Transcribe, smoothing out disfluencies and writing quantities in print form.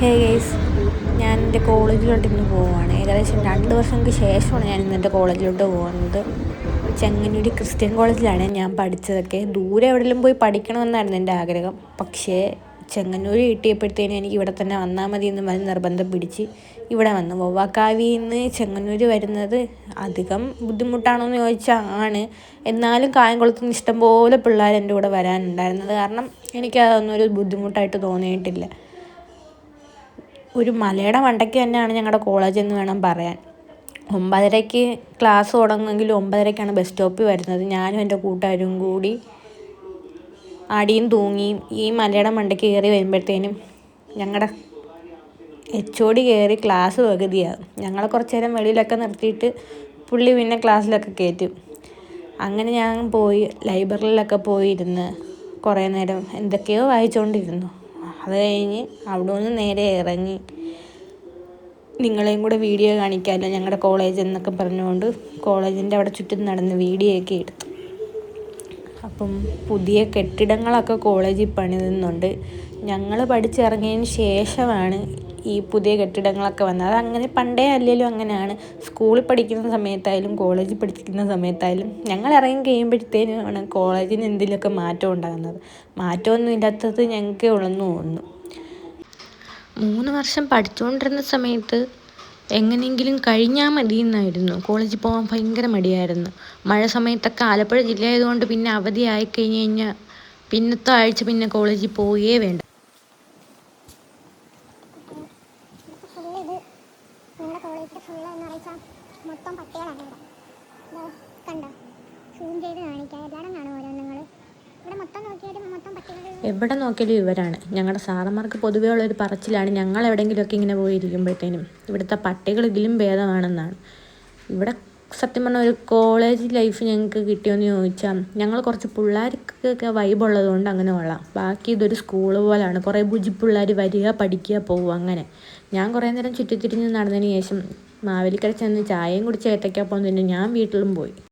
Hey guys, ഞാൻ എൻ്റെ കോളേജിലോട്ട് ഇന്ന് പോവുകയാണ്. ഏകദേശം 2 വർഷങ്ങൾക്ക് ശേഷമാണ് ഞാൻ ഇന്ന് എൻ്റെ കോളേജിലോട്ട് പോകുന്നത്. ചെങ്ങന്നൂർ ക്രിസ്ത്യൻ കോളേജിലാണ് ഞാൻ പഠിച്ചതൊക്കെ. ദൂരെ എവിടെയെങ്കിലും പോയി പഠിക്കണമെന്നായിരുന്നു എൻ്റെ ആഗ്രഹം. പക്ഷേ ചെങ്ങന്നൂർ കിട്ടിയപ്പോഴത്തേനും എനിക്ക് ഇവിടെ തന്നെ വന്നാൽ മതി എന്ന് പറഞ്ഞ് നിർബന്ധം പിടിച്ച് ഇവിടെ വന്നു. വവ്വാക്കാവിയിൽ നിന്ന് ചെങ്ങന്നൂർ വരുന്നത് അധികം ബുദ്ധിമുട്ടാണോ എന്ന് ചോദിച്ചാൽ ആണ്. എന്നാലും കായംകുളത്ത് നിന്ന് ഇഷ്ടംപോലെ പിള്ളേർ എൻ്റെ കൂടെ വരാനുണ്ടായിരുന്നത് കാരണം എനിക്കതൊന്നും ഒരു ബുദ്ധിമുട്ടായിട്ട് തോന്നിയിട്ടില്ല. ഒരു മലയുടെ മണ്ടയ്ക്ക് തന്നെയാണ് ഞങ്ങളുടെ കോളേജ് എന്ന് വേണം പറയാൻ. 9:30-ക്ക് ക്ലാസ് തുടങ്ങുമെങ്കിലും 9:30-ക്കാണ് ബസ് സ്റ്റോപ്പിൽ വരുന്നത്. ഞാനും എൻ്റെ കൂട്ടുകാരും കൂടി അടിയും തൂങ്ങിയും ഈ മലയുടെ മണ്ടയ്ക്ക് കയറി വരുമ്പോഴത്തേനും ഞങ്ങളുടെ HOD കയറി ക്ലാസ് പകുതിയാകും. ഞങ്ങളെ കുറച്ച് നേരം വെളിയിലൊക്കെ നിർത്തിയിട്ട് പുള്ളി പിന്നെ ക്ലാസ്സിലൊക്കെ കയറ്റും. അങ്ങനെ ഞാൻ പോയി ലൈബ്രറിയിലൊക്കെ പോയിരുന്ന് കുറേ നേരം എന്തൊക്കെയോ വായിച്ചുകൊണ്ടിരുന്നു. അത് കഴിഞ്ഞ് അവിടെ നിന്ന് നേരെ ഇറങ്ങി നിങ്ങളെയും കൂടെ വീഡിയോ കാണിക്കാമല്ലോ ഞങ്ങളുടെ കോളേജ് എന്നൊക്കെ പറഞ്ഞുകൊണ്ട് കോളേജിൻ്റെ അവിടെ ചുറ്റും നടന്ന് വീഡിയോ ഒക്കെ എടുത്തു. അപ്പം പുതിയ കെട്ടിടങ്ങളൊക്കെ കോളേജിൽ പണിതുന്നുണ്ട്. ഞങ്ങൾ പഠിച്ചിറങ്ങിയതിന് ശേഷമാണ് ഈ പുതിയ കെട്ടിടങ്ങളൊക്കെ വന്നത്. അതങ്ങനെ പണ്ടേ അല്ലെങ്കിലും അങ്ങനെയാണ്. സ്കൂളിൽ പഠിക്കുന്ന സമയത്തായാലും കോളേജിൽ പഠിക്കുന്ന സമയത്തായാലും ഞങ്ങൾ ഇറങ്ങി കഴിയുമ്പോഴത്തേനുമാണ് കോളേജിന് എന്തെങ്കിലുമൊക്കെ മാറ്റം ഉണ്ടാകുന്നത്. മാറ്റമൊന്നും ഇല്ലാത്തത് ഞങ്ങൾക്കേ ഉള്ളെന്ന് തോന്നുന്നു. 3 വർഷം പഠിച്ചുകൊണ്ടിരുന്ന സമയത്ത് എങ്ങനെയെങ്കിലും കഴിഞ്ഞാൽ മതി എന്നായിരുന്നു. കോളേജിൽ പോകാൻ ഭയങ്കര മടിയായിരുന്നു. മഴ സമയത്തൊക്കെ ആലപ്പുഴ ജില്ലയായതുകൊണ്ട് പിന്നെ അവധി ആയിക്കഴിഞ്ഞ് കഴിഞ്ഞാൽ പിന്നത്തെ ആഴ്ച പിന്നെ കോളേജിൽ പോവുകയേ വേണ്ട. ഞങ്ങളുടെ കോളേജിൽ ഫുള്ള് എന്ന് വെച്ചാൽ മൊത്തം പട്ടികളാണ്. ഇവിടെ കണ്ടോ, സൂം ചെയ്ത് കാണിക്കാം. എല്ലാവരും കാണും ഓരോന്നുങ്ങൾ. ഇവിടെ മൊത്തം നോക്കിയാലും മൊത്തം പട്ടികൾ. എവിടെ നോക്കിയാലും ഇവരാണ്. ഞങ്ങളുടെ സാറന്മാർക്ക് പൊതുവേ ഉള്ളൊരു പറച്ചിലാണ് ഞങ്ങൾ എവിടെയെങ്കിലുമൊക്കെ ഇങ്ങനെ പോയിരിക്കുമ്പോഴത്തേനും ഇവിടുത്തെ പട്ടികൾ ഇതിലും ഭേദമാണെന്നാണ്. ഇവിടെ സത്യം പറഞ്ഞാൽ ഒരു കോളേജ് ലൈഫ് ഞങ്ങൾക്ക് കിട്ടിയോയെന്ന് ചോദിച്ചാൽ ഞങ്ങൾ കുറച്ച് പിള്ളേർക്കൊക്കെ വൈബുള്ളത് കൊണ്ട് അങ്ങനെ കൊള്ളാം. ബാക്കി ഇതൊരു സ്കൂൾ പോലെയാണ്. കുറേ ബുജി പിള്ളേർ വരിക, പഠിക്കുക, പോവുക അങ്ങനെ. ഞാൻ കുറേ നേരം ചുറ്റിത്തിരിഞ്ഞ് നടന്നതിന് ശേഷം മാവേലിക്കര ചെന്ന് ചായയും കുടിച്ച് ഏത്തയ്ക്കാപ്പം തിന്ന് ഞാൻ വീട്ടിലും പോയി.